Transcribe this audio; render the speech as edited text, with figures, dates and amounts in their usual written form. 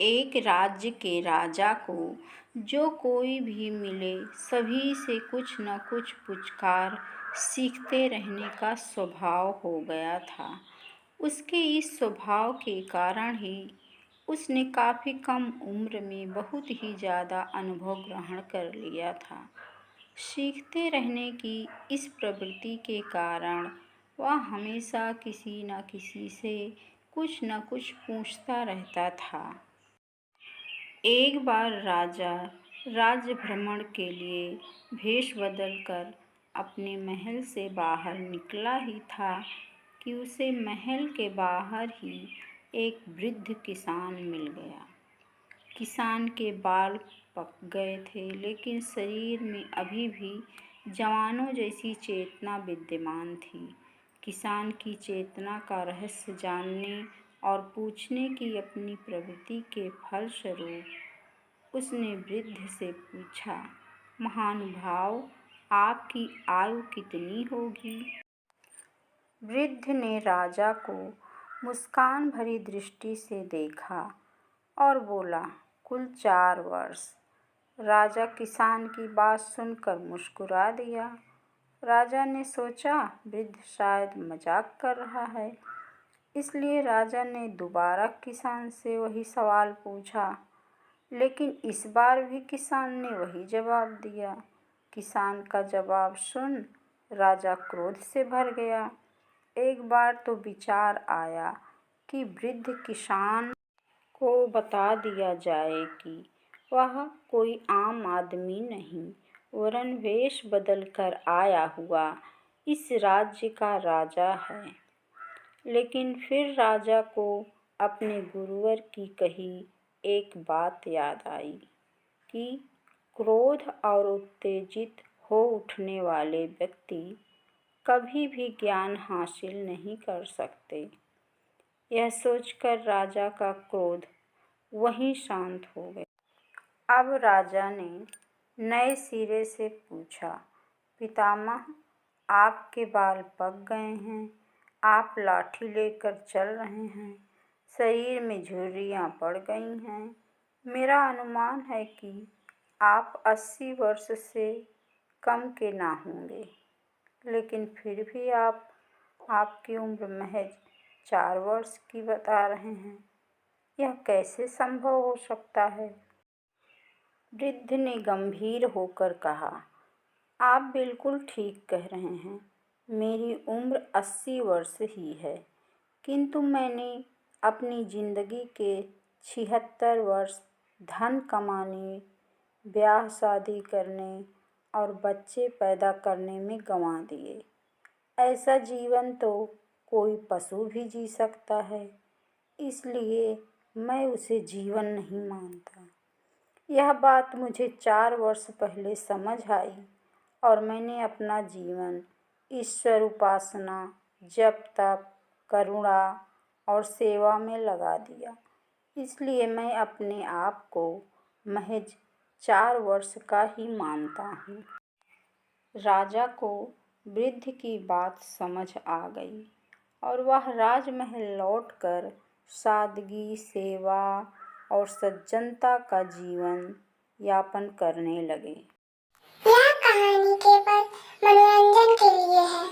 एक राज्य के राजा को जो कोई भी मिले सभी से कुछ न कुछ पूछकर सीखते रहने का स्वभाव हो गया था। उसके इस स्वभाव के कारण ही उसने काफ़ी कम उम्र में बहुत ही ज़्यादा अनुभव ग्रहण कर लिया था। सीखते रहने की इस प्रवृत्ति के कारण वह हमेशा किसी न किसी से कुछ न कुछ पूछता रहता था। एक बार राजा राज्य भ्रमण के लिए भेष बदलकर अपने महल से बाहर निकला ही था कि उसे महल के बाहर ही एक वृद्ध किसान मिल गया। किसान के बाल पक गए थे, लेकिन शरीर में अभी भी जवानों जैसी चेतना विद्यमान थी। किसान की चेतना का रहस्य जानने और पूछने की अपनी प्रवृत्ति के फलस्वरूप उसने वृद्ध से पूछा, महानुभाव, आपकी आयु कितनी होगी? वृद्ध ने राजा को मुस्कान भरी दृष्टि से देखा और बोला, कुल 4 वर्ष। राजा किसान की बात सुनकर मुस्कुरा दिया। राजा ने सोचा वृद्ध शायद मजाक कर रहा है, इसलिए राजा ने दोबारा किसान से वही सवाल पूछा, लेकिन इस बार भी किसान ने वही जवाब दिया। किसान का जवाब सुन राजा क्रोध से भर गया। एक बार तो विचार आया कि वृद्ध किसान को बता दिया जाए कि वह कोई आम आदमी नहीं, वरन वेश बदलकर आया हुआ इस राज्य का राजा है। लेकिन फिर राजा को अपने गुरुवर की कही एक बात याद आई कि क्रोध और उत्तेजित हो उठने वाले व्यक्ति कभी भी ज्ञान हासिल नहीं कर सकते। यह सोचकर राजा का क्रोध वहीं शांत हो गया। अब राजा ने नए सिरे से पूछा, पितामह, आपके बाल पक गए हैं, आप लाठी लेकर चल रहे हैं, शरीर में झुर्रियाँ पड़ गई हैं। मेरा अनुमान है कि आप 80 वर्ष से कम के ना होंगे, लेकिन फिर भी आपकी उम्र महज 4 वर्ष की बता रहे हैं। यह कैसे संभव हो सकता है? वृद्ध ने गंभीर होकर कहा, आप बिल्कुल ठीक कह रहे हैं। मेरी उम्र 80 वर्ष ही है, किंतु मैंने अपनी जिंदगी के 76 वर्ष धन कमाने, ब्याह शादी करने और बच्चे पैदा करने में गंवा दिए। ऐसा जीवन तो कोई पशु भी जी सकता है, इसलिए मैं उसे जीवन नहीं मानता। यह बात मुझे 4 वर्ष पहले समझ आई और मैंने अपना जीवन ईश्वर उपासना, जप तप, करुणा और सेवा में लगा दिया। इसलिए मैं अपने आप को महज 4 वर्ष का ही मानता हूँ। राजा को वृद्ध की बात समझ आ गई और वह राजमहल लौटकर सादगी, सेवा और सज्जनता का जीवन यापन करने लगे। यह कहानी केवल मनोरंजन के लिए है।